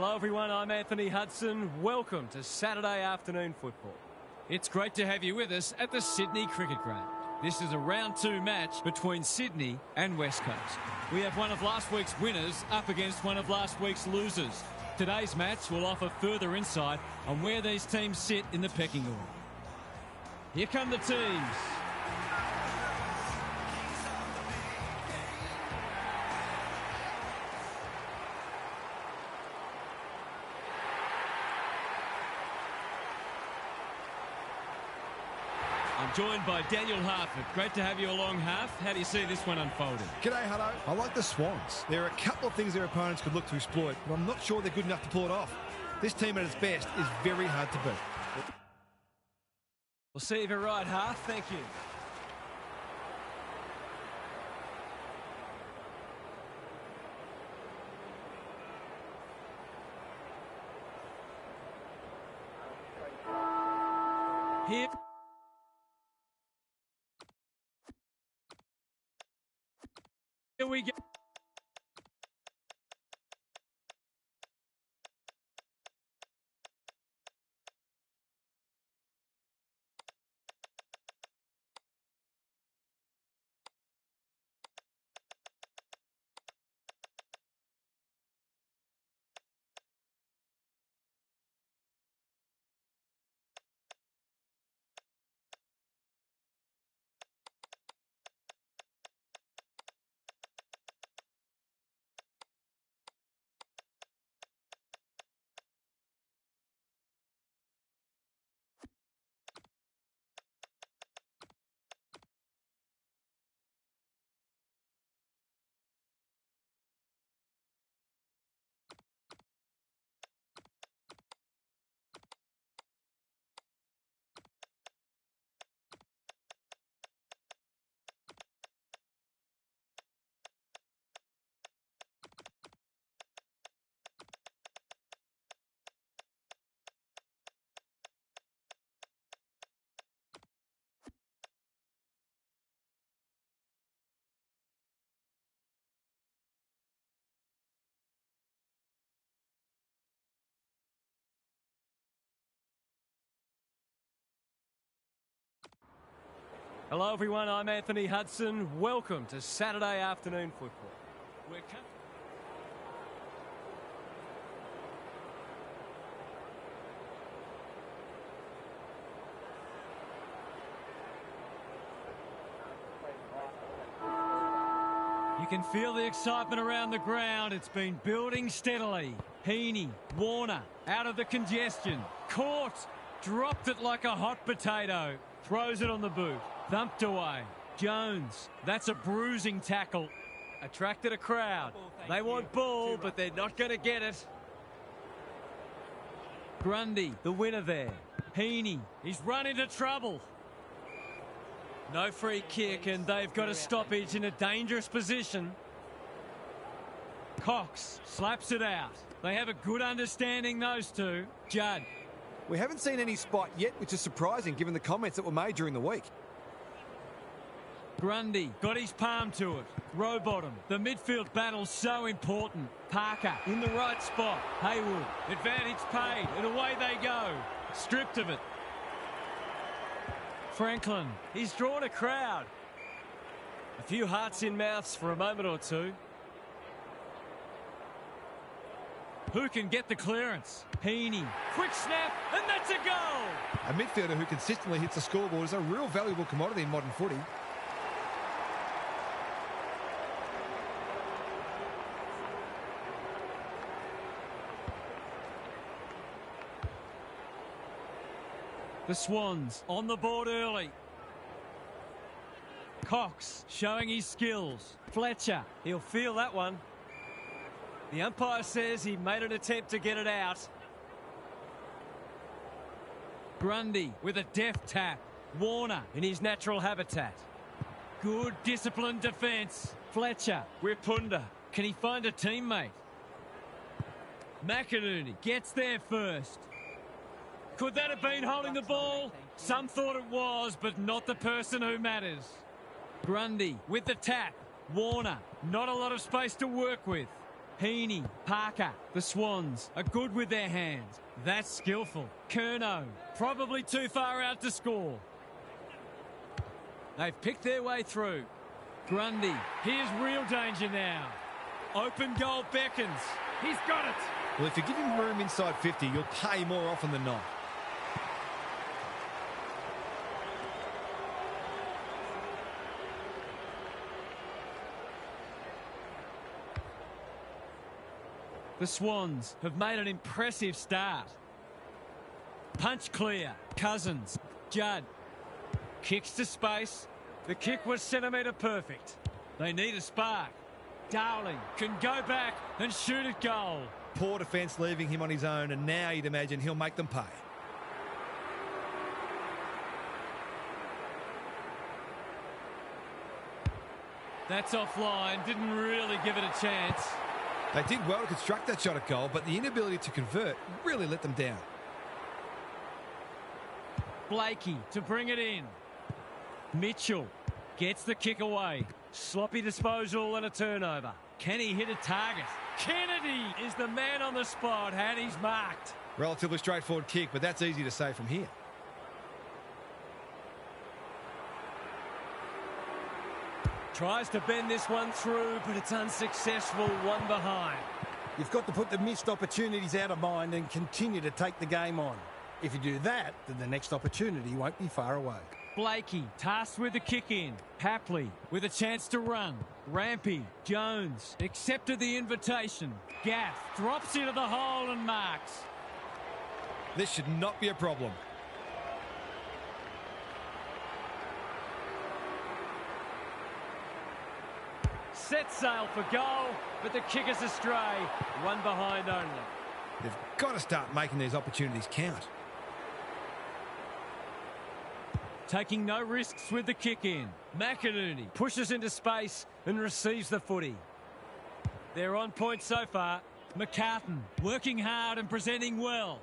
Hello everyone, I'm Anthony Hudson. Welcome to Saturday afternoon football. It's great to have you with us at the Sydney Cricket Ground. This is a round 2 match between Sydney and West Coast. We have one of last week's winners up against one of last week's losers. Today's match will offer further insight on where these teams sit in the pecking order. Here come the teams. I'm joined by Daniel Harford. Great to have you along, Harf. How do you see this one unfolding? G'day, Hutto. I like the Swans. There are a couple of things their opponents could look to exploit, but I'm not sure they're good enough to pull it off. This team at its best is very hard to beat. We'll see if you're right, Harf. Thank you. Here we go. Hello everyone, I'm Anthony Hudson. Welcome to Saturday afternoon football. You can feel the excitement around the ground. It's been building steadily. Heaney, Warner, out of the congestion. Caught, dropped it like a hot potato. Throws it on the boot. Thumped away. Jones, that's a bruising tackle. Attracted a crowd. They want ball, but they're not going to get it. Grundy, the winner there. Heaney, he's run into trouble. No free kick, and they've got a stoppage in a dangerous position. Cox slaps it out. They have a good understanding, those two. Judd. We haven't seen any spot yet, which is surprising given the comments that were made during the week. Grundy got his palm to it. Rowbottom. The midfield battle's so important. Parker in the right spot. Haywood. Advantage paid. And away they go. Stripped of it. Franklin. He's drawn a crowd. A few hearts in mouths for a moment or two. Who can get the clearance? Heaney. Quick snap. And that's a goal. A midfielder who consistently hits the scoreboard is a real valuable commodity in modern footy. The Swans on the board early. Cox showing his skills. Fletcher, he'll feel that one. The umpire says he made an attempt to get it out. Grundy with a deft tap. Warner in his natural habitat. Good disciplined defence. Fletcher with Punda. Can he find a teammate? McInerney gets there first. Could that have been holding the ball? Some thought it was, but not the person who matters. Grundy with the tap. Warner, not a lot of space to work with. Heaney, Parker, the Swans are good with their hands. That's skillful. Curnow, probably too far out to score. They've picked their way through. Grundy, here's real danger now. Open goal beckons. He's got it. Well, if you give him room inside 50, you'll pay more often than not. The Swans have made an impressive start. Punch clear. Cousins. Judd. Kicks to space. The kick was centimetre perfect. They need a spark. Darling can go back and shoot at goal. Poor defence leaving him on his own, and now you'd imagine he'll make them pay. That's offline. Didn't really give it a chance. They did well to construct that shot at goal, but the inability to convert really let them down. Blakey to bring it in. Mitchell gets the kick away. Sloppy disposal and a turnover. Can he hit a target? Kennedy is the man on the spot, and he's marked. Relatively straightforward kick, but that's easy to say from here. Tries to bend this one through, but it's unsuccessful. One behind. You've got to put the missed opportunities out of mind and continue to take the game on. If you do that, then the next opportunity won't be far away. Blakey tasked with the kick in. Hapley with a chance to run. Rampy, Jones accepted the invitation. Gaff drops into the hole and marks. This should not be a problem. Set sail for goal, but the kick is astray. One behind only. They've got to start making these opportunities count. Taking no risks with the kick in. McInerney pushes into space and receives the footy. They're on point so far. McCartan working hard and presenting well.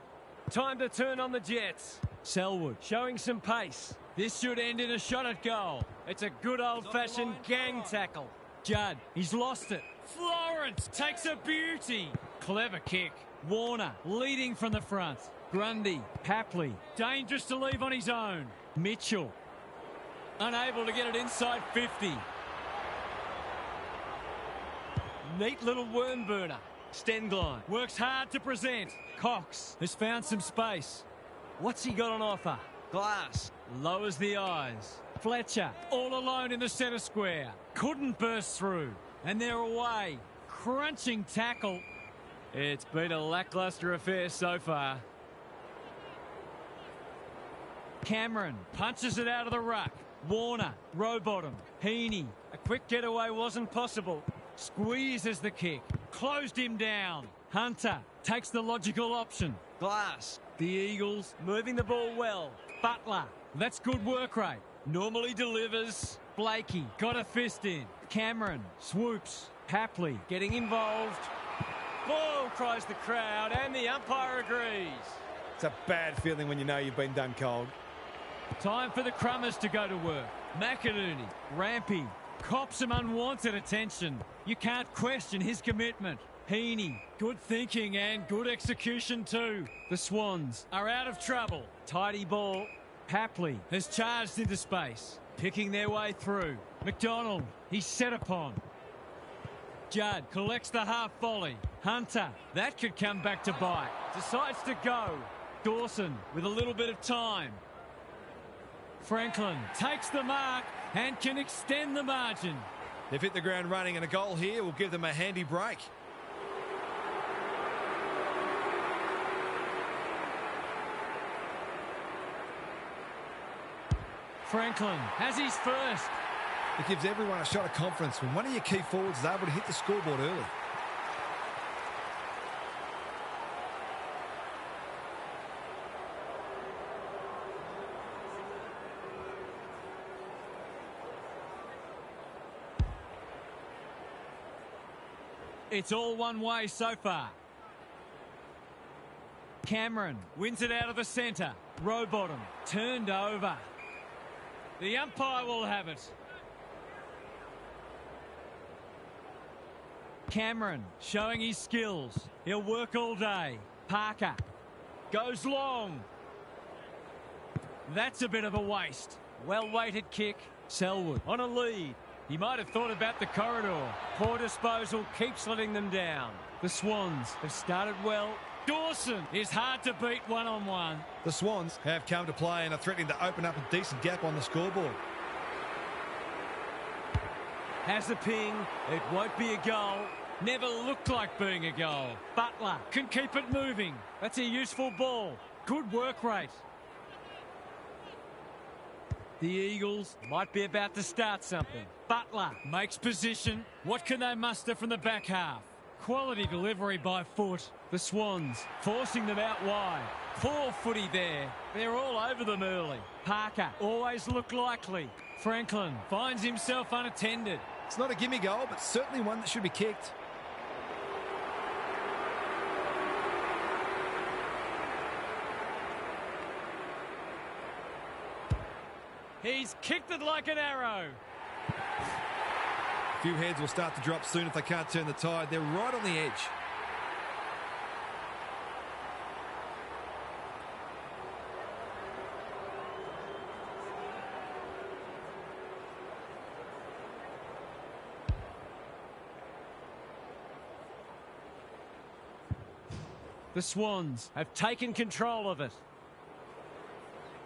Time to turn on the Jets. Selwood showing some pace. This should end in a shot at goal. It's a good old-fashioned gang tackle. Judd, he's lost it. Florence takes a beauty. Clever kick. Warner leading from the front. Grundy, Hapley, dangerous to leave on his own. Mitchell, unable to get it inside 50. Neat little worm burner. Stenglein works hard to present. Cox has found some space. What's he got on offer? Glass lowers the eyes. Fletcher all alone in the centre square. Couldn't burst through. And they're away. Crunching tackle. It's been a lacklustre affair so far. Cameron punches it out of the ruck. Warner, row bottom. Heaney, a quick getaway wasn't possible. Squeezes the kick. Closed him down. Hunter takes the logical option. Glass. The Eagles moving the ball well. Butler, that's good work rate. Normally delivers. Blakey got a fist in. Cameron swoops. Hapley getting involved. Ball, cries the crowd, and the umpire agrees. It's a bad feeling when you know you've been done cold. Time for the Crummers to go to work. McInerney, Rampy, cops some unwanted attention. You can't question his commitment. Heaney, good thinking and good execution too. The Swans are out of trouble. Tidy ball. Hapley has charged into space, picking their way through. McDonald, he's set upon. Judd collects the half volley. Hunter, that could come back to bite. Decides to go. Dawson with a little bit of time. Franklin takes the mark and can extend the margin. They've hit the ground running, and a goal here will give them a handy break. Franklin has his first. It gives everyone a shot of confidence when one of your key forwards is able to hit the scoreboard early. It's all one way so far. Cameron wins it out of the centre. Rowbottom turned over. The umpire will have it. Cameron showing his skills. He'll work all day. Parker goes long. That's a bit of a waste. Well-weighted kick. Selwood on a lead. He might have thought about the corridor. Poor disposal keeps letting them down. The Swans have started well. Dawson is hard to beat one-on-one. The Swans have come to play and are threatening to open up a decent gap on the scoreboard. Has a ping. It won't be a goal. Never looked like being a goal. Butler can keep it moving. That's a useful ball. Good work rate. The Eagles might be about to start something. Butler makes position. What can they muster from the back half? Quality delivery by foot. The Swans forcing them out wide. Poor footy there. They're all over them early. Parker always looked likely. Franklin finds himself unattended. It's not a gimme goal, but certainly one that should be kicked. He's kicked it like an arrow. A few heads will start to drop soon if they can't turn the tide. They're right on the edge. The Swans have taken control of it.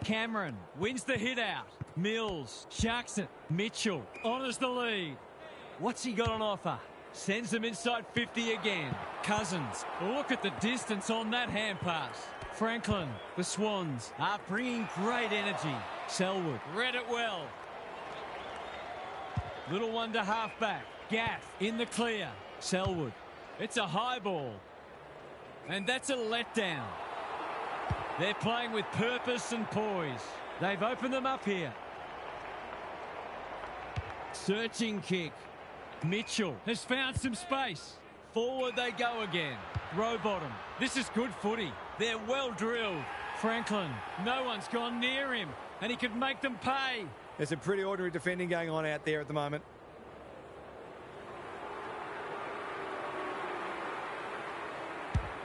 Cameron wins the hit out. Mills sharks it. Mitchell honours the lead. What's he got on offer? Sends them inside 50 again. Cousins, look at the distance on that hand pass. Franklin, the Swans are bringing great energy. Selwood read it well. Little one to half back. Gaff in the clear. Selwood. It's a high ball. And that's a letdown. They're playing with purpose and poise. They've opened them up here. Searching kick. Mitchell has found some space. Forward they go again. Rowbottom. This is good footy. They're well drilled. Franklin. No one's gone near him. And he could make them pay. There's some pretty ordinary defending going on out there at the moment.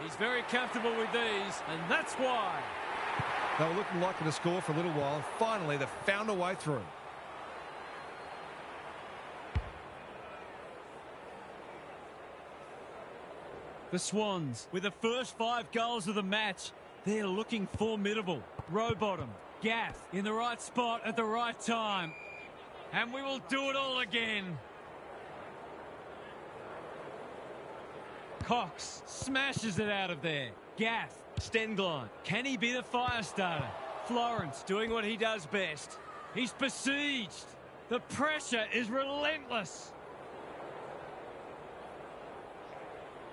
He's very comfortable with these, and that's why. They were looking likely to score for a little while, and finally they've found a way through. The Swans, with the first 5 goals of the match, they're looking formidable. Rowbottom, Gaff in the right spot at the right time. And we will do it all again. Cox smashes it out of there. Gaff, Stengline. Can he be the fire starter? Florence doing what he does best. He's besieged. The pressure is relentless.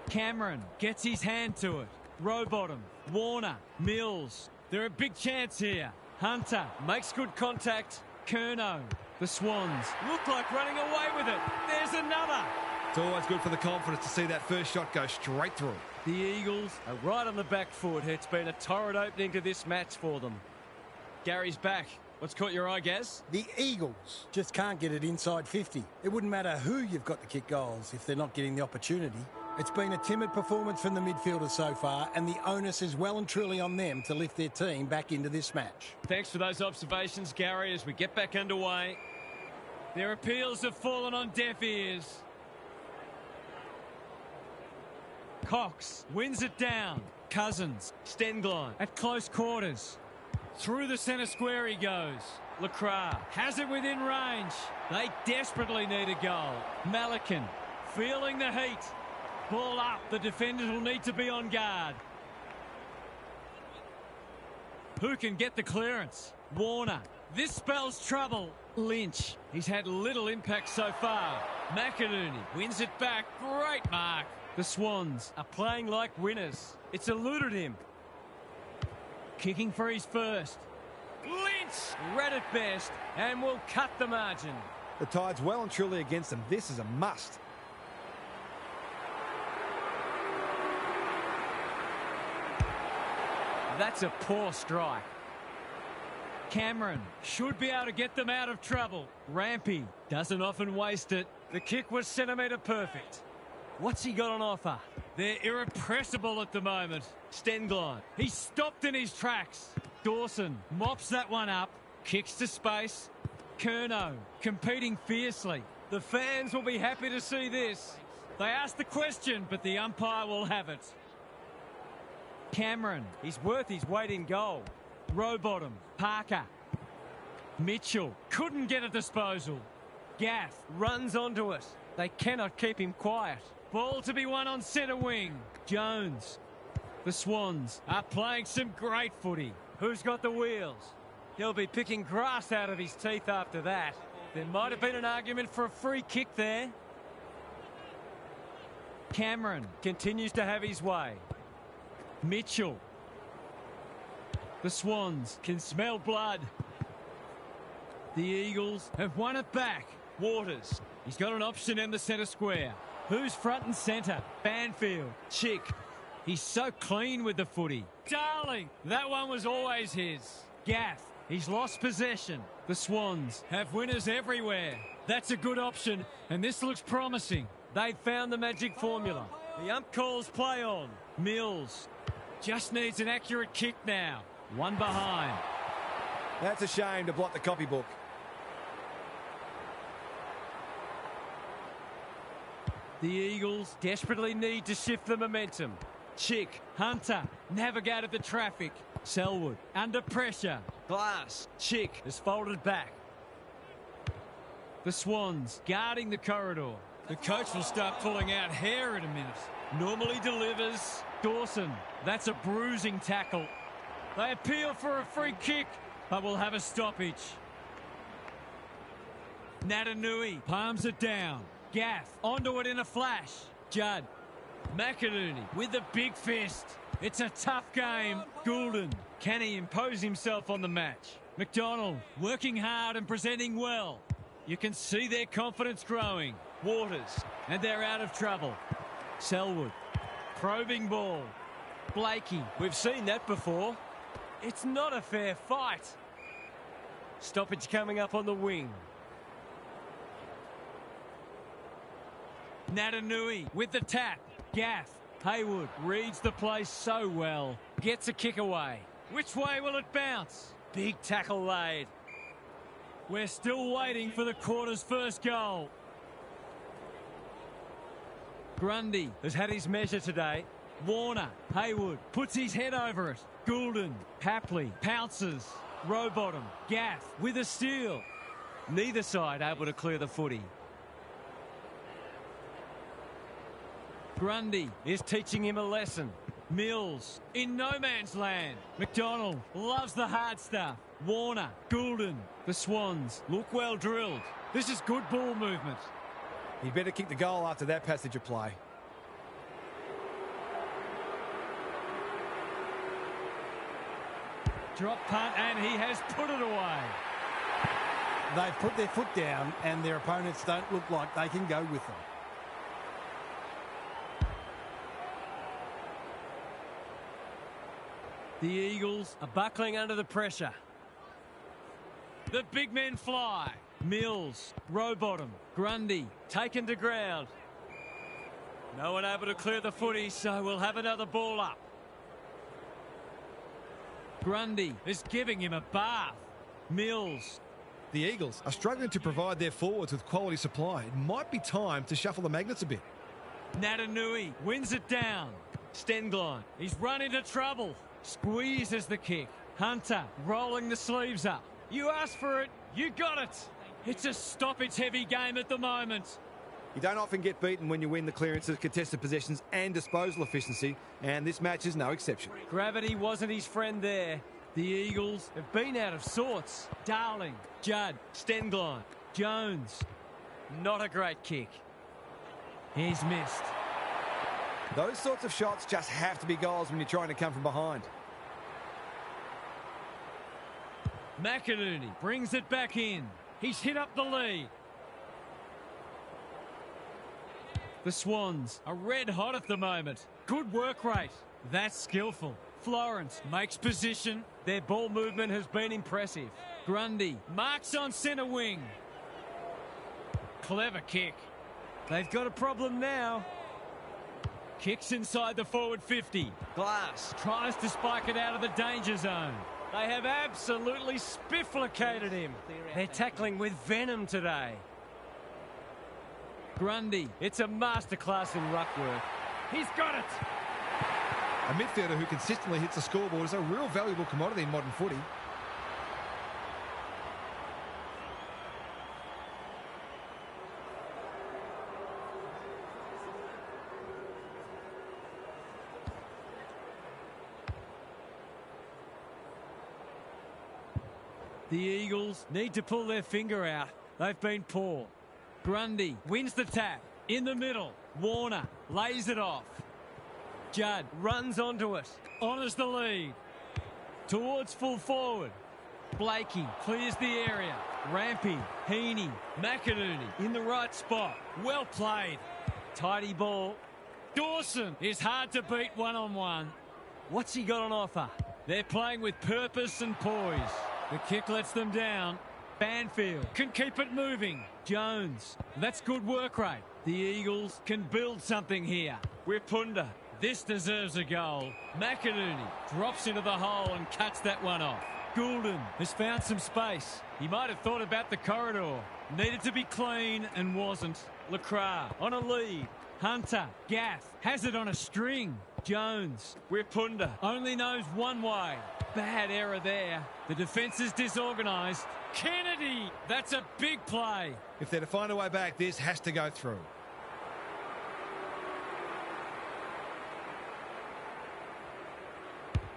Cameron gets his hand to it. Rowbottom, Warner, Mills. They're a big chance here. Hunter makes good contact. Curnow. The Swans look like running away with it. There's another. It's always good for the confidence to see that first shot go straight through. The Eagles are right on the back foot. It's been a torrid opening to this match for them. Gary's back. What's caught your eye, Gaz? The Eagles just can't get it inside 50. It wouldn't matter who you've got to kick goals if they're not getting the opportunity. It's been a timid performance from the midfielders so far, and the onus is well and truly on them to lift their team back into this match. Thanks for those observations, Gary, as we get back underway. Their appeals have fallen on deaf ears. Cox wins it down. Cousins, Stengline at close quarters. Through the centre square he goes. Lacroix has it within range. They desperately need a goal. Malikan feeling the heat. Ball up. The defenders will need to be on guard. Who can get the clearance? Warner. This spells trouble. Lynch. He's had little impact so far. McInerney wins it back. Great mark. The Swans are playing like winners. It's eluded him. Kicking for his first. Lynch read it best and will cut the margin. The tide's well and truly against them. This is a must. That's a poor strike. Cameron should be able to get them out of trouble. Rampy doesn't often waste it. The kick was centimetre perfect. What's he got on offer? They're irrepressible at the moment. Stengline. He's stopped in his tracks. Dawson mops that one up. Kicks to space. Curnow competing fiercely. The fans will be happy to see this. They asked the question, but the umpire will have it. Cameron. He's worth his weight in gold. Rowbottom. Parker. Mitchell couldn't get a disposal. Gaff runs onto it. They cannot keep him quiet. Ball to be won on centre wing. Jones. The Swans are playing some great footy. Who's got the wheels? He'll be picking grass out of his teeth after that. There might have been an argument for a free kick there. Cameron continues to have his way. Mitchell. The Swans can smell blood. The Eagles have won it back. Waters. He's got an option in the centre square. Who's front and centre? Banfield. Chick. He's so clean with the footy. Darling. That one was always his. Gaff. He's lost possession. The Swans have winners everywhere. That's a good option, and this looks promising. They've found the magic formula. The ump calls play on. Mills. Just needs an accurate kick now. One behind. That's a shame to blot the copybook. The Eagles desperately need to shift the momentum. Chick, Hunter, navigated the traffic. Selwood, under pressure. Glass, Chick is folded back. The Swans guarding the corridor. The coach will start pulling out hair in a minute. Normally delivers. Dawson, that's a bruising tackle. They appeal for a free kick, but will have a stoppage. Natanui palms it down. Gaff onto it in a flash. Judd. McInerney with the big fist. It's a tough game. Goulden. Can he impose himself on the match? McDonald working hard and presenting well. You can see their confidence growing. Waters. And they're out of trouble. Selwood. Probing ball. Blakey. We've seen that before. It's not a fair fight. Stoppage coming up on the wing. Natanui with the tap. Gaff. Haywood reads the play so well. Gets a kick away. Which way will it bounce? Big tackle laid. We're still waiting for the quarter's first goal. Grundy has had his measure today. Warner. Haywood puts his head over it. Goulden. Hapley pounces. Rowbottom. Gaff with a steal. Neither side able to clear the footy. Grundy is teaching him a lesson. Mills in no man's land. McDonald loves the hard stuff. Warner, Goulden, the Swans look well drilled. This is good ball movement. He better kick the goal after that passage of play. Drop punt and he has put it away. They've put their foot down and their opponents don't look like they can go with them. The Eagles are buckling under the pressure. The big men fly. Mills, Rowbottom, Grundy, taken to ground. No one able to clear the footy, so we'll have another ball up. Grundy is giving him a bath. Mills. The Eagles are struggling to provide their forwards with quality supply. It might be time to shuffle the magnets a bit. Natanui wins it down. Stengline, he's run into trouble. Squeezes the kick. Hunter rolling the sleeves up. You asked for it, you got it. It's a stoppage-heavy game at the moment. You don't often get beaten when you win the clearances, contested possessions and disposal efficiency, and this match is no exception. Gravity wasn't his friend there. The Eagles have been out of sorts. Darling, Judd, Stengline, Jones. Not a great kick. He's missed. Those sorts of shots just have to be goals when you're trying to come from behind. McInerney brings it back in. He's hit up the lead. The Swans are red hot at the moment. Good work rate. That's skillful. Florence makes position. Their ball movement has been impressive. Grundy marks on centre wing. Clever kick. They've got a problem now. Kicks inside the forward 50. Glass tries to spike it out of the danger zone. They have absolutely spifflicated him. They're tackling with venom today. Grundy, it's a masterclass in ruck work. He's got it. A midfielder who consistently hits the scoreboard is a real valuable commodity in modern footy. The Eagles need to pull their finger out. They've been poor. Grundy wins the tap. In the middle, Warner lays it off. Judd runs onto it. Honours the lead. Towards full forward. Blakey clears the area. Rampy, Heaney, McInerney in the right spot. Well played. Tidy ball. Dawson is hard to beat one-on-one. What's he got on offer? They're playing with purpose and poise. The kick lets them down. Banfield can keep it moving. Jones, that's good work rate. The Eagles can build something here. Wipunda, this deserves a goal. McInerney drops into the hole and cuts that one off. Goulden has found some space. He might have thought about the corridor. Needed to be clean and wasn't. Lacroix on a lead. Hunter, Gaff has it on a string. Jones, Wipunda only knows one way. Bad error there. The defence is disorganised. Kennedy, that's a big play. If they're to find a way back, this has to go through.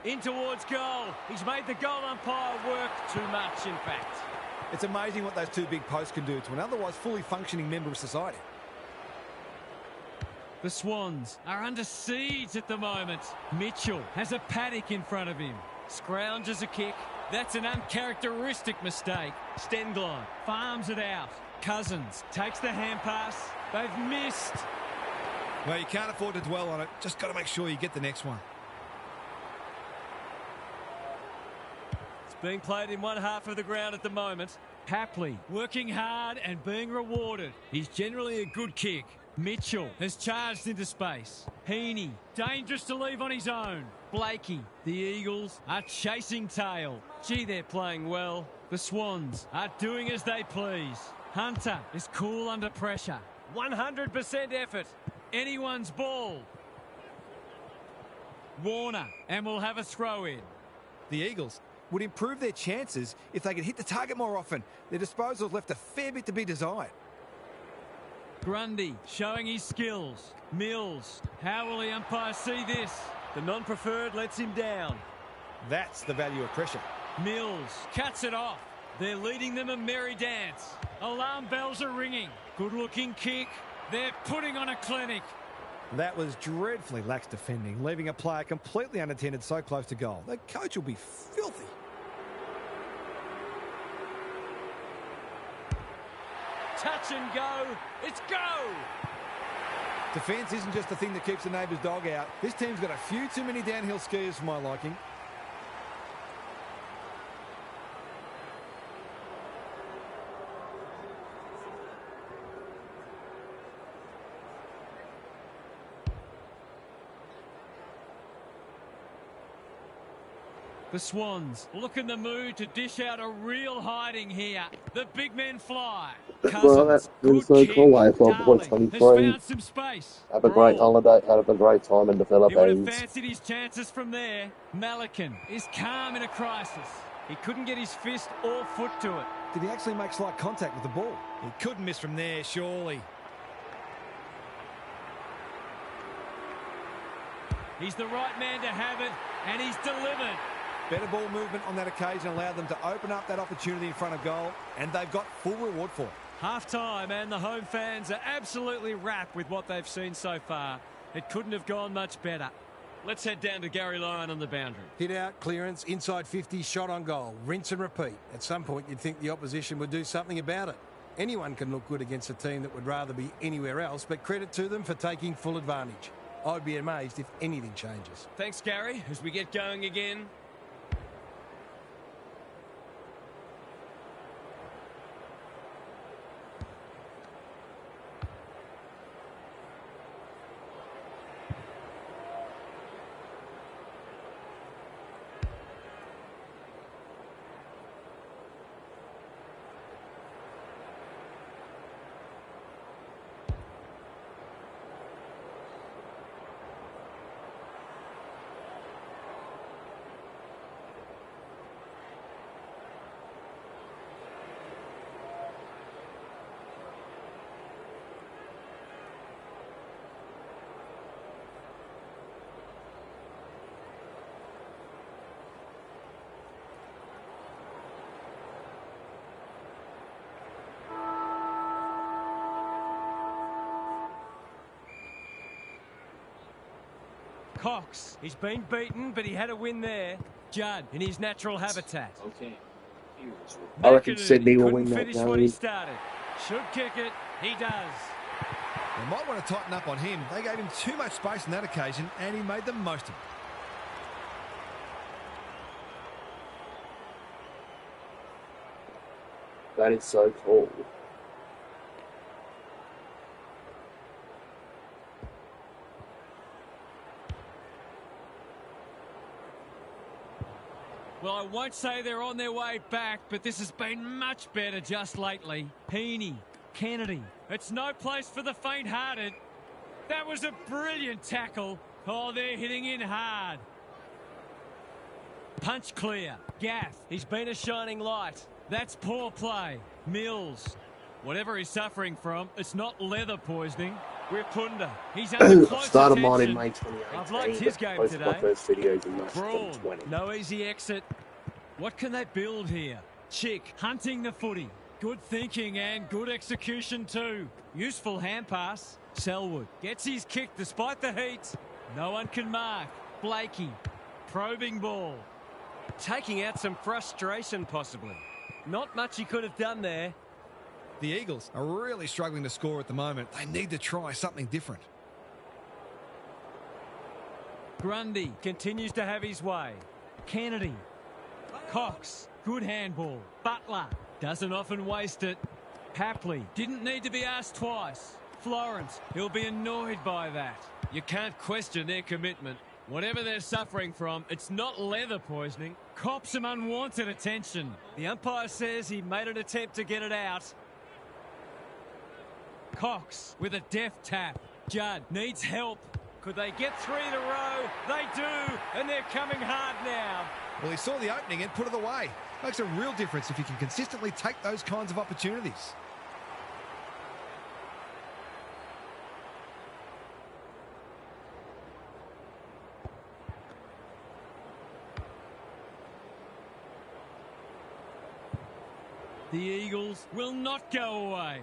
In towards goal. He's made the goal umpire work too much, in fact. It's amazing what those two big posts can do to an otherwise fully functioning member of society. The Swans are under siege at the moment. Mitchell has a paddock in front of him. Scrounges a kick. That's an uncharacteristic mistake. Stengline farms it out. Cousins takes the hand pass. They've missed. Well, you can't afford to dwell on it. Just got to make sure you get the next one. It's being played in one half of the ground at the moment. Hapley working hard and being rewarded. He's generally a good kick. Mitchell has charged into space. Heaney, dangerous to leave on his own. Blakey, the Eagles are chasing tail. Gee, they're playing well. The Swans are doing as they please. Hunter is cool under pressure. 100% effort. Anyone's ball. Warner, and we'll have a throw in. The Eagles would improve their chances if they could hit the target more often. Their disposals left a fair bit to be desired. Grundy showing his skills. Mills, how will the umpire see this? The non-preferred lets him down. That's the value of pressure. Mills cuts it off. They're leading them a merry dance. Alarm bells are ringing. Good-looking kick. They're putting on a clinic. That was dreadfully lax defending, leaving a player completely unattended so close to goal. The coach will be filthy. Touch and go. It's go. Defence isn't just the thing that keeps the neighbour's dog out. This team's got a few too many downhill skiers for my liking. The Swans look in the mood to dish out a real hiding here. The big men fly. Well, that's been so cool. AFL Board 23. Found some space. Have a great holiday. Have a great time in the He would have Philippines. fancied his chances from there. Malikan is calm in a crisis. He couldn't get his fist or foot to it. Did he actually make slight contact with the ball? He couldn't miss from there, surely. He's the right man to have it, and he's delivered. Better ball movement on that occasion allowed them to open up that opportunity in front of goal, and they've got full reward for it. Half-time, and the home fans are absolutely wrapped with what they've seen so far. It couldn't have gone much better. Let's head down to Gary Lyon on the boundary. Hit out, clearance, inside 50, shot on goal. Rinse and repeat. At some point, you'd think the opposition would do something about it. Anyone can look good against a team that would rather be anywhere else, but credit to them for taking full advantage. I'd be amazed if anything changes. Thanks, Gary. As we get going again, Cox, he's been beaten, but he had a win there. Judd in his natural habitat. I reckon McAdoo Sydney will couldn't win that finish what he game. started. Should kick it. He does. They might want to tighten up on him. They gave him too much space on that occasion, and he made the most of it. That is so cool. Well, I won't say they're on their way back, but this has been much better just lately. Heaney, Kennedy. It's no place for the faint-hearted. That was a brilliant tackle. Oh, they're hitting in hard. Punch clear. Gaff, he's been a shining light. That's poor play. Mills. Whatever he's suffering from, it's not leather poisoning. We're Punda. He's under close Started attention. mine in May 2018. I've liked his game Posted today. my first videos in March Braun, 2020. no easy exit. What can they build here? Chick, hunting the footy. Good thinking and good execution too. Useful hand pass. Selwood gets his kick despite the heat. No one can mark. Blakey, probing ball. Taking out some frustration possibly. Not much he could have done there. The Eagles are really struggling to score at the moment. They need to try something different. Grundy continues to have his way. Kennedy. Cox. Good handball. Butler doesn't often waste it. Hapley didn't need to be asked twice. Florence, he'll be annoyed by that. You can't question their commitment. Whatever they're suffering from, it's not leather poisoning. Cops some unwanted attention. The umpire says he made an attempt to get it out. Cox with a deft tap. Judd needs help. Could they get three in a row? They do, and they're coming hard now. Well, he saw the opening and put it away. Makes a real difference if you can consistently take those kinds of opportunities. The Eagles will not go away.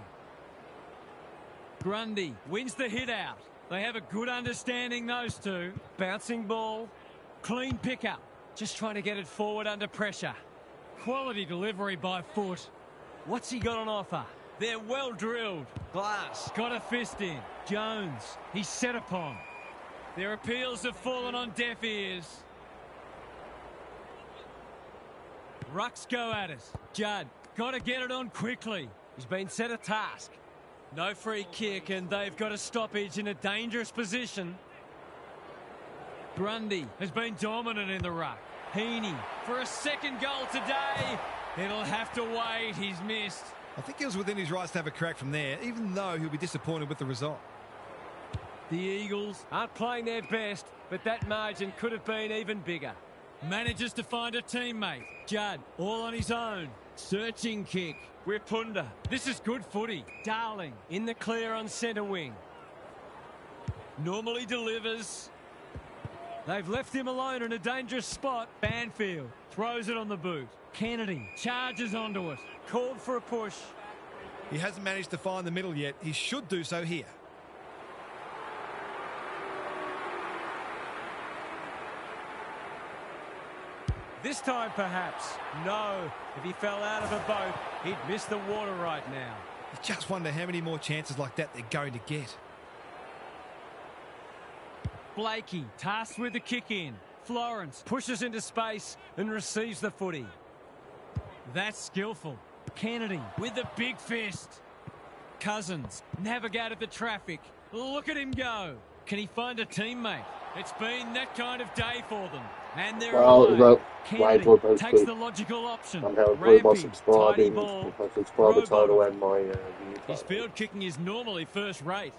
Grundy wins the hit out. They have a good understanding, those two. Bouncing ball. Clean pickup. Just trying to get it forward under pressure. Quality delivery by foot. What's he got on offer? They're well drilled. Glass got a fist in. Jones, he's set upon. Their appeals have fallen on deaf ears. Rucks go at it. Judd, got to get it on quickly. He's been set a task. No free kick, and they've got a stoppage in a dangerous position. Grundy has been dominant in the ruck. Heaney for a second goal today. It'll have to wait. He's missed. I think he was within his rights to have a crack from there, even though he'll be disappointed with the result. The Eagles aren't playing their best, but that margin could have been even bigger. Manages to find a teammate. Judd, all on his own. Searching kick. We're Punda. This is good footy. Darling in the clear on centre wing. Normally delivers. They've left him alone in a dangerous spot. Banfield throws it on the boot. Kennedy charges onto it. Called for a push. He hasn't managed to find the middle yet. He should do so here. This time, perhaps. No. If he fell out of a boat, he'd miss the water right now. You just wonder how many more chances like that they're going to get. Blakey tasked with the kick in. Florence pushes into space and receives the footy. That's skillful. Kennedy with the big fist. Cousins navigated the traffic. Look at him go. Can he find a teammate? It's been that kind of day for them. And they're away. Kennedy takes the logical option. Rampy, tidy ball. Subscriber title and my His field kicking is normally first rate.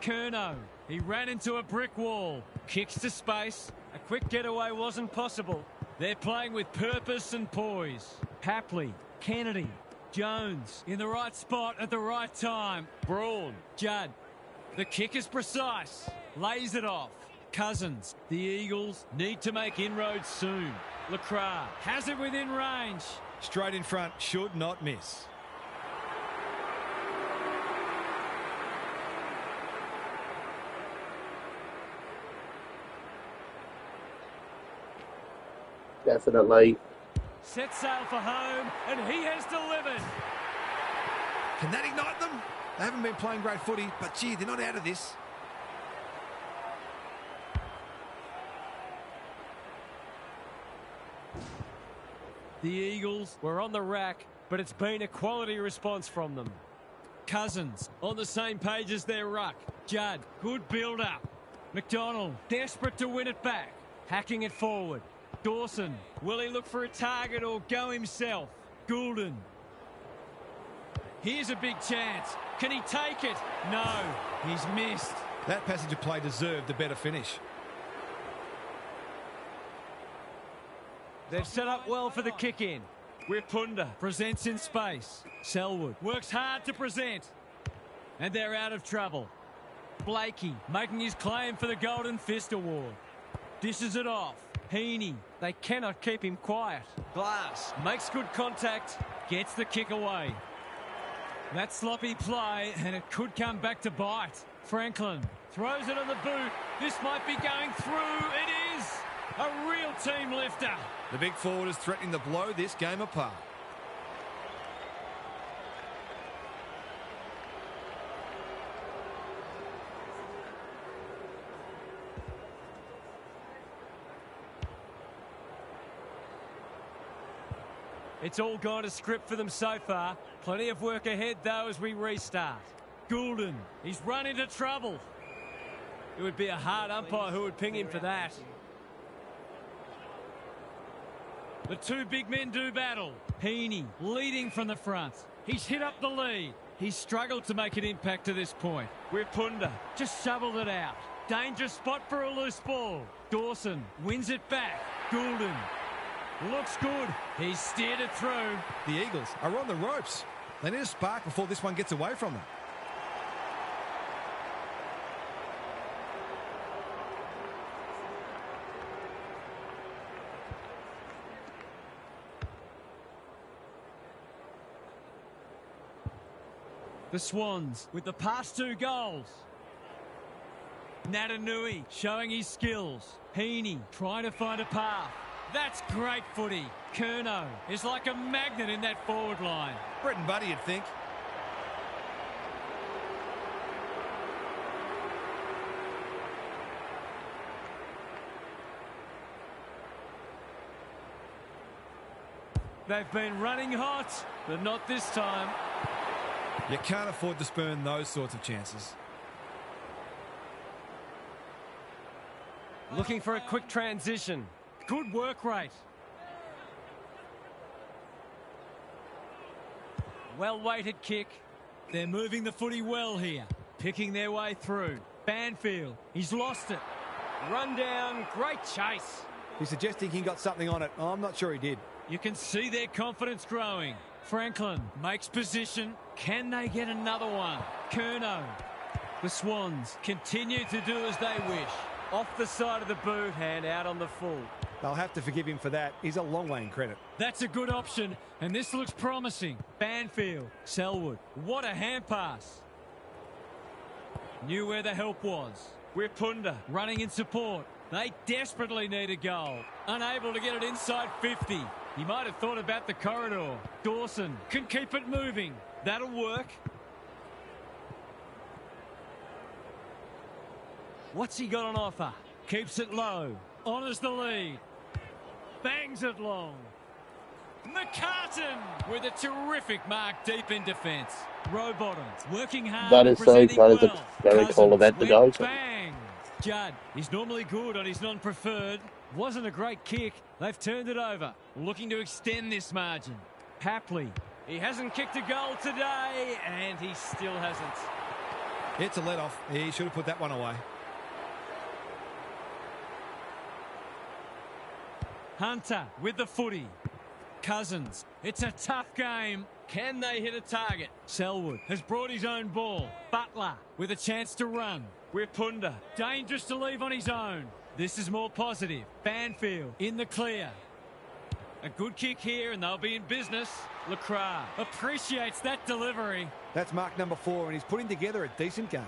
Curnow, he ran into a brick wall. Kicks to space. A quick getaway wasn't possible. They're playing with purpose and poise. Hapley, Kennedy, Jones in the right spot at the right time. Braun, Judd. The kick is precise. Lays it off. Cousins. The Eagles need to make inroads soon. Lacroix has it within range. Straight in front, should not miss. Definitely. Set sail for home, and he has delivered. Can that ignite them? They haven't been playing great footy, but gee, they're not out of this. The Eagles were on the rack, but it's been a quality response from them. Cousins on the same page as their ruck. Judd, good build-up. McDonald, desperate to win it back. Hacking it forward. Dawson, will he look for a target or go himself? Goulden. Here's a big chance. Can he take it? No, he's missed. That passage of play deserved a better finish. They've set up well for the kick-in. Wipunda presents in space. Selwood works hard to present. And they're out of trouble. Blakey making his claim for the Golden Fist Award. Dishes it off. Heaney, they cannot keep him quiet. Glass makes good contact, gets the kick away. That sloppy play, and it could come back to bite. Franklin throws it on the boot. This might be going through. It is a real team lifter. The big forward is threatening to blow this game apart. It's all gone to script for them so far. Plenty of work ahead, though, as we restart. Goulden, he's run into trouble. It would be a hard umpire who would ping him for that. The two big men do battle. Heaney leading from the front. He's hit up the lead. He's struggled to make an impact to this point. Wipunda just shoveled it out. Dangerous spot for a loose ball. Dawson wins it back. Goulden looks good. He's steered it through. The Eagles are on the ropes. They need a spark before this one gets away from them. The Swans with the past 2 goals. Natanui showing his skills. Heaney trying to find a path. That's great footy. Curnow is like a magnet in that forward line. Brett and Buddy, you'd think. They've been running hot, but not this time. You can't afford to spurn those sorts of chances. Looking for a quick transition. Good work rate. Well-weighted kick. They're moving the footy well here. Picking their way through. Banfield, he's lost it. Run down, great chase. He's suggesting he got something on it. Oh, I'm not sure he did. You can see their confidence growing. Franklin makes position. Can they get another one? Curnow. The Swans continue to do as they wish. Off the side of the boot and out on the full. They'll have to forgive him for that. He's a long way in credit. That's a good option, and this looks promising. Banfield, Selwood. What a hand pass. Knew where the help was. Wipunda running in support. They desperately need a goal. Unable to get it inside 50. He might have thought about the corridor. Dawson can keep it moving. That'll work. What's he got on offer? Keeps it low. Honours the lead. Bangs it long. McCartan with a terrific mark deep in defence. Rowbottom working hard. That is so close. It's a very cool event to go to. Bang! Judd, he's normally good on his non-preferred. Wasn't a great kick. They've turned it over. Looking to extend this margin. Hapley. He hasn't kicked a goal today, and he still hasn't. It's a let-off. He should have put that one away. Hunter with the footy. Cousins. It's a tough game. Can they hit a target? Selwood has brought his own ball. Butler with a chance to run. Wipunda. Dangerous to leave on his own. This is more positive. Banfield in the clear. A good kick here and they'll be in business. Lacroix appreciates that delivery. That's mark number 4 and he's putting together a decent game.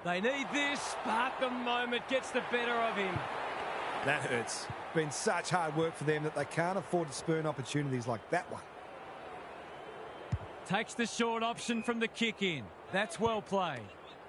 They need this, but the moment gets the better of him. That hurts. Been such hard work for them that they can't afford to spurn opportunities like that one. Takes the short option from the kick in. That's well played.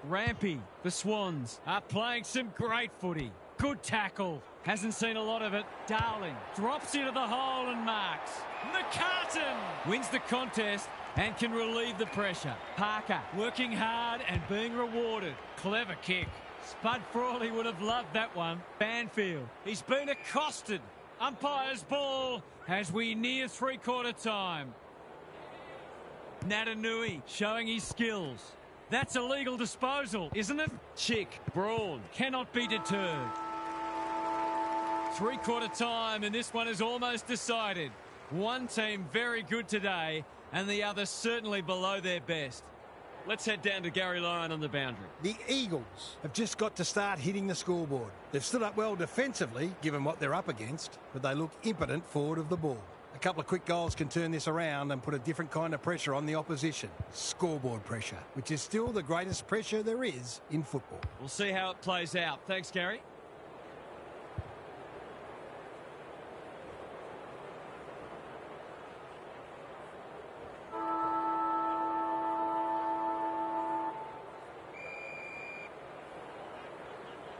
Rampy, the Swans, are playing some great footy. Good tackle. Hasn't seen a lot of it. Darling drops into the hole and marks. McCartan wins the contest and can relieve the pressure. Parker working hard and being rewarded. Clever kick. Spud Frawley would have loved that one. Banfield, he's been accosted. Umpire's ball as we near three-quarter time. Natanui showing his skills. That's a legal disposal, isn't it? Chick, Braun, cannot be deterred. Three-quarter time, and this one is almost decided. One team very good today, and the other certainly below their best. Let's head down to Gary Lyon on the boundary. The Eagles have just got to start hitting the scoreboard. They've stood up well defensively, given what they're up against, but they look impotent forward of the ball. A couple of quick goals can turn this around and put a different kind of pressure on the opposition. Scoreboard pressure, which is still the greatest pressure there is in football. We'll see how it plays out. Thanks, Gary.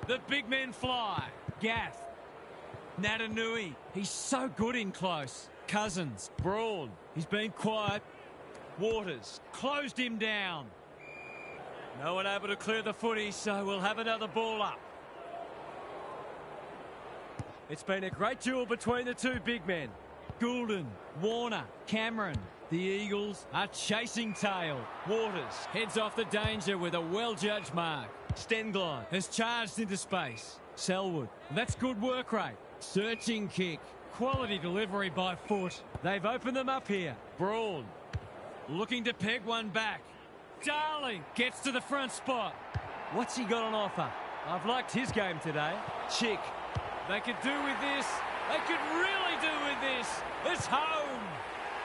The big men fly. Gaff. Natanui. He's so good in close. Cousins. Braun. He's been quiet. Waters. Closed him down. No one able to clear the footy, so we'll have another ball up. It's been a great duel between the two big men. Goulden. Warner. Cameron. The Eagles are chasing tail. Waters heads off the danger with a well-judged mark. Stenglein has charged into space. Selwood, that's good work rate. Searching kick. Quality delivery by foot. They've opened them up here. Braun looking to peg one back. Darling gets to the front spot. What's he got on offer? I've liked his game today. Chick. They could do with this. They could really do with this. It's home.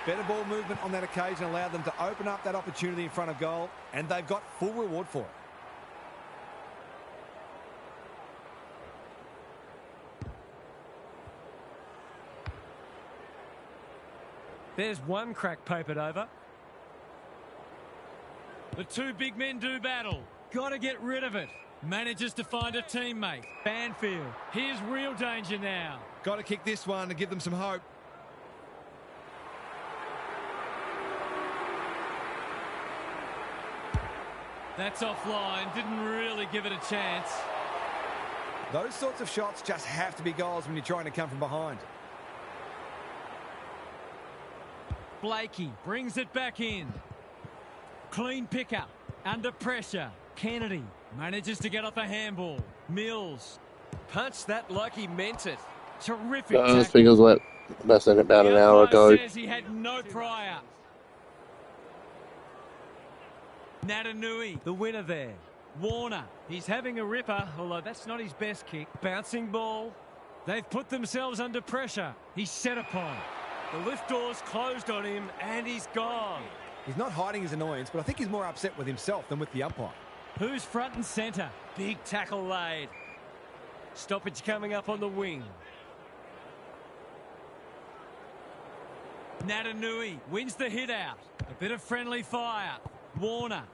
Better ball movement on that occasion allowed them to open up that opportunity in front of goal, and they've got full reward for it. There's one crack papered over. The two big men do battle. Got to get rid of it. Manages to find a teammate. Banfield. Here's real danger now. Got to kick this one to give them some hope. That's offline. Didn't really give it a chance. Those sorts of shots just have to be goals when you're trying to come from behind. Blakey brings it back in. Clean pickup. Under pressure. Kennedy manages to get off a handball. Mills punched that like he meant it. Terrific tackle. I think it was like less than about an hour ago. Says he had no prior. Natanui, the winner there. Warner, he's having a ripper, although that's not his best kick. Bouncing ball. They've put themselves under pressure. He's set upon. The lift door's closed on him, and he's gone. He's not hiding his annoyance, but I think he's more upset with himself than with the umpire. Who's front and centre? Big tackle laid. Stoppage coming up on the wing. Natanui wins the hit out. A bit of friendly fire. Warner.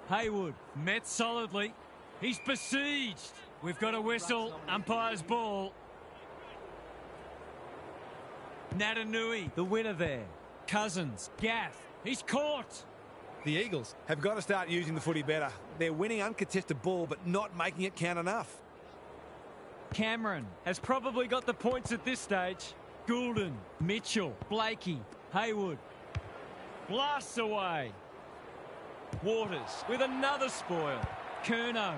Haywood met solidly. He's besieged. We've got a whistle. Umpire's ball. Natanui, the winner there. Cousins. Gaff. He's caught. The Eagles have got to start using the footy better. They're winning uncontested ball, but not making it count enough. Cameron has probably got the points at this stage. Goulden, Mitchell, Blakey, Haywood. Blasts away. Waters with another spoil. Curnow.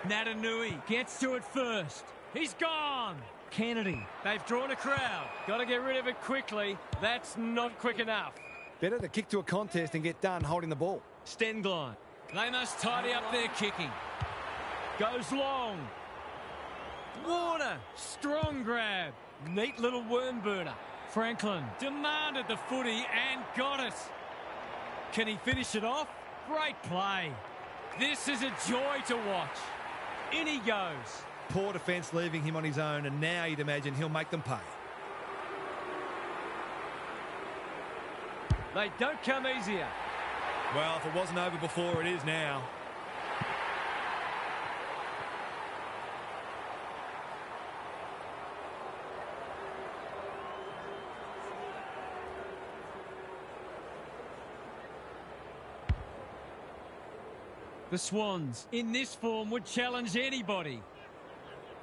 Natanui gets to it first. He's gone. Kennedy. They've drawn a crowd. Got to get rid of it quickly. That's not quick enough. Better to kick to a contest and get done holding the ball. Stenglein. They must tidy up their kicking. Goes long. Warner. Strong grab. Neat little worm burner. Franklin demanded the footy and got it. Can he finish it off? Great play. This is a joy to watch. In he goes. Poor defence leaving him on his own, and now you'd imagine he'll make them pay. They don't come easier. Well, if it wasn't over before, it is now. The Swans, in this form, would challenge anybody.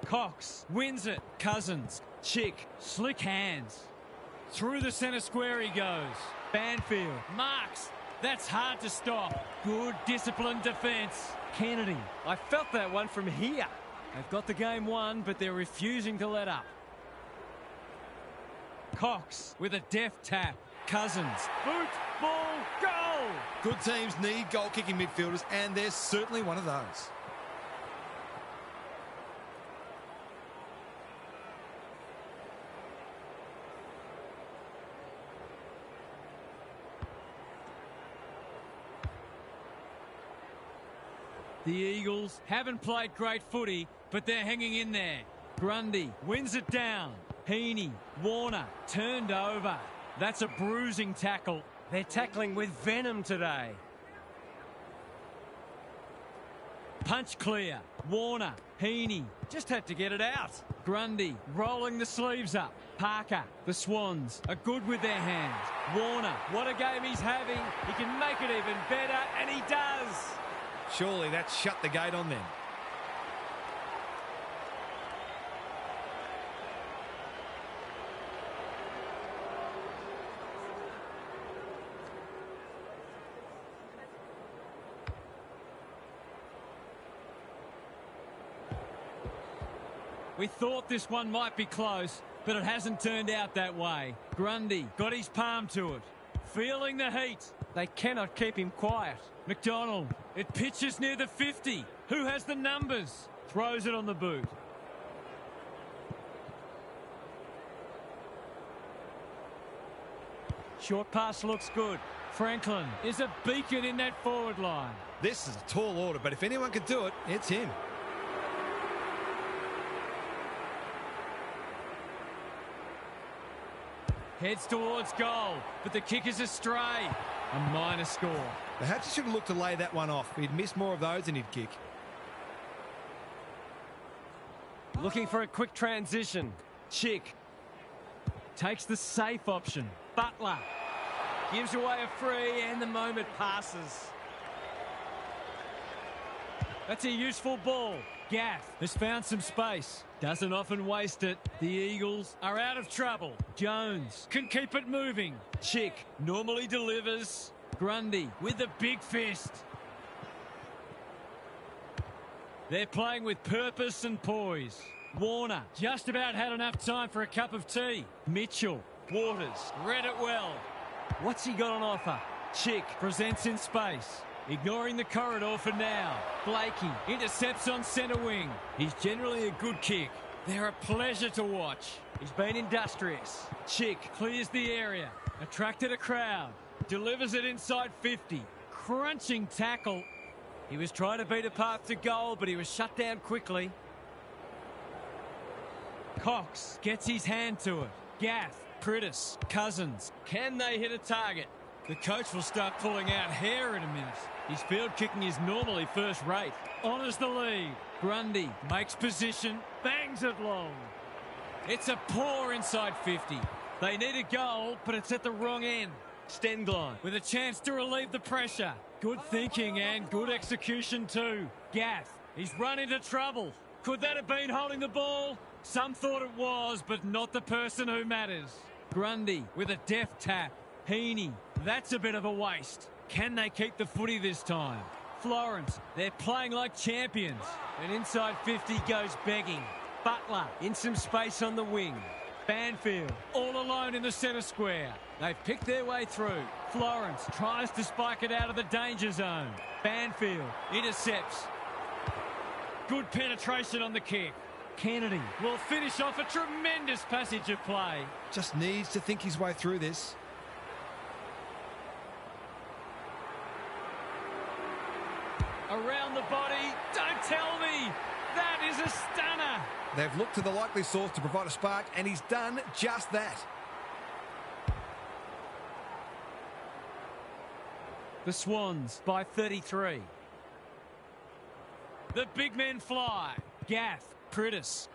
Cox wins it. Cousins, Chick, slick hands. Through the centre square he goes. Banfield, marks. That's hard to stop. Good disciplined defence. Kennedy, I felt that one from here. They've got the game won, but they're refusing to let up. Cox with a deft tap. Cousins, boot, ball, goal! Good teams need goal-kicking midfielders, and they're certainly one of those. The Eagles haven't played great footy, but they're hanging in there. Grundy wins it down. Heaney, Warner, turned over. That's a bruising tackle. They're tackling with venom today. Punch clear. Warner, Heaney, just had to get it out. Grundy rolling the sleeves up. Parker, the Swans are good with their hands. Warner, what a game he's having. He can make it even better, and he does. Surely that's shut the gate on them. We thought this one might be close, but it hasn't turned out that way. Grundy got his palm to it. Feeling the heat. They cannot keep him quiet. McDonald, it pitches near the 50. Who has the numbers? Throws it on the boot. Short pass looks good. Franklin is a beacon in that forward line. This is a tall order, but if anyone could do it, it's him. Heads towards goal, but the kick is astray. A minor score. Perhaps he should have looked to lay that one off. He'd miss more of those than he'd kick. Looking for a quick transition. Chick takes the safe option. Butler gives away a free, and the moment passes. That's a useful ball. Gaff has found some space. Doesn't often waste it. The Eagles are out of trouble. Jones can keep it moving. Chick normally delivers. Grundy with the big fist. They're playing with purpose and poise. Warner just about had enough time for a cup of tea. Mitchell, Waters, read it well. What's he got on offer? Chick presents in space. Ignoring the corridor for now. Blakey intercepts on centre wing. He's generally a good kick. They're a pleasure to watch. He's been industrious. Chick clears the area. Attracted a crowd. Delivers it inside 50. Crunching tackle. He was trying to beat a path to goal, but he was shut down quickly. Cox gets his hand to it. Gaff, Pritis, Cousins. Can they hit a target? The coach will start pulling out hair in a minute. His field kicking is normally first rate. Honours the lead. Grundy makes position, bangs it long. It's a poor inside 50. They need a goal, but it's at the wrong end. Stenglein with a chance to relieve the pressure. Good thinking and good execution too. Gaff, he's run into trouble. Could that have been holding the ball? Some thought it was, but not the person who matters. Grundy with a deft tap. Heaney, that's a bit of a waste. Can they keep the footy this time? Florence, they're playing like champions. And inside 50 goes begging. Butler in some space on the wing. Banfield all alone in the centre square. They've picked their way through. Florence tries to spike it out of the danger zone. Banfield intercepts. Good penetration on the kick. Kennedy will finish off a tremendous passage of play. Just needs to think his way through this. A around the body. Don't tell me. That is a stunner. They've looked to the likely source to provide a spark, and he's done just that. The Swans by 33. The big men fly. Gaff, Pritis.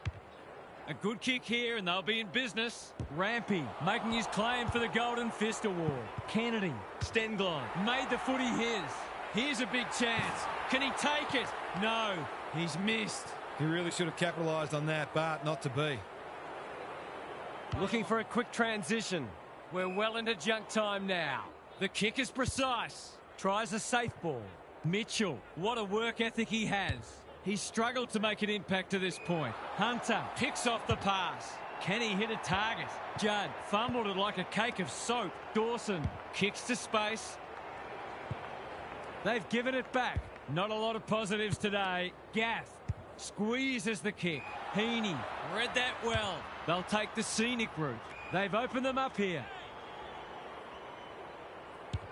A good kick here and they'll be in business. Rampy making his claim for the Golden Fist Award. Kennedy, Stenglon made the footy his. Here's a big chance. Can he take it? No, he's missed. He really should have capitalised on that, but not to be. Looking for a quick transition. We're well into junk time now. The kick is precise. Tries a safe ball. Mitchell, what a work ethic he has. He's struggled to make an impact to this point. Hunter picks off the pass. Can he hit a target? Judd fumbled it like a cake of soap. Dawson kicks to space. They've given it back. Not a lot of positives today. Gaff squeezes the kick. Heaney read that well. They'll take the scenic route. They've opened them up here.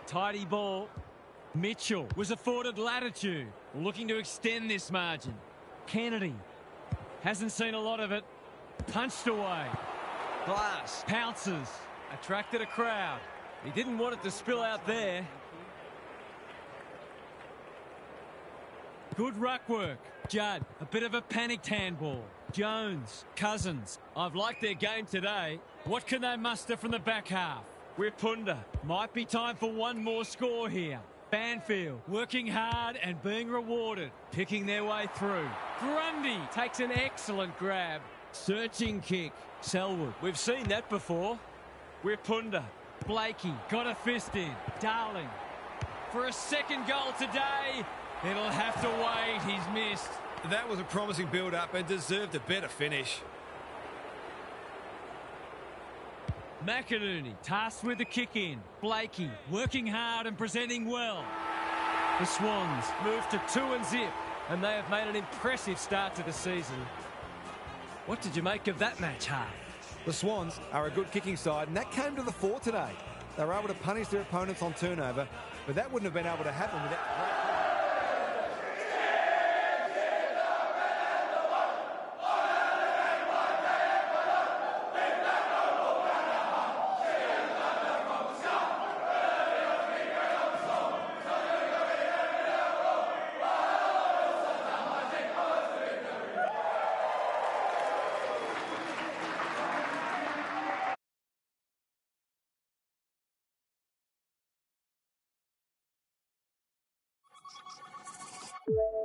Tidy ball. Mitchell was afforded latitude, looking to extend this margin. Kennedy hasn't seen a lot of it. Punched away. Glass pounces. Attracted a crowd. He didn't want it to spill out there. Good ruck work. Judd, a bit of a panicked handball. Jones, Cousins. I've liked their game today. What can they muster from the back half? Wipunda. Might be time for one more score here. Banfield working hard and being rewarded. Picking their way through. Grundy takes an excellent grab. Searching kick. Selwood. We've seen that before. Wipunda. Blakey got a fist in. Darling. For a second goal today. It'll have to wait. He's missed. That was a promising build-up and deserved a better finish. McInerney tasked with the kick in. Blakey working hard and presenting well. The Swans move to 2-0 and they have made an impressive start to the season. What did you make of that match, Hart? The Swans are a good kicking side, and that came to the fore today. They were able to punish their opponents on turnover, but that wouldn't have been able to happen without... you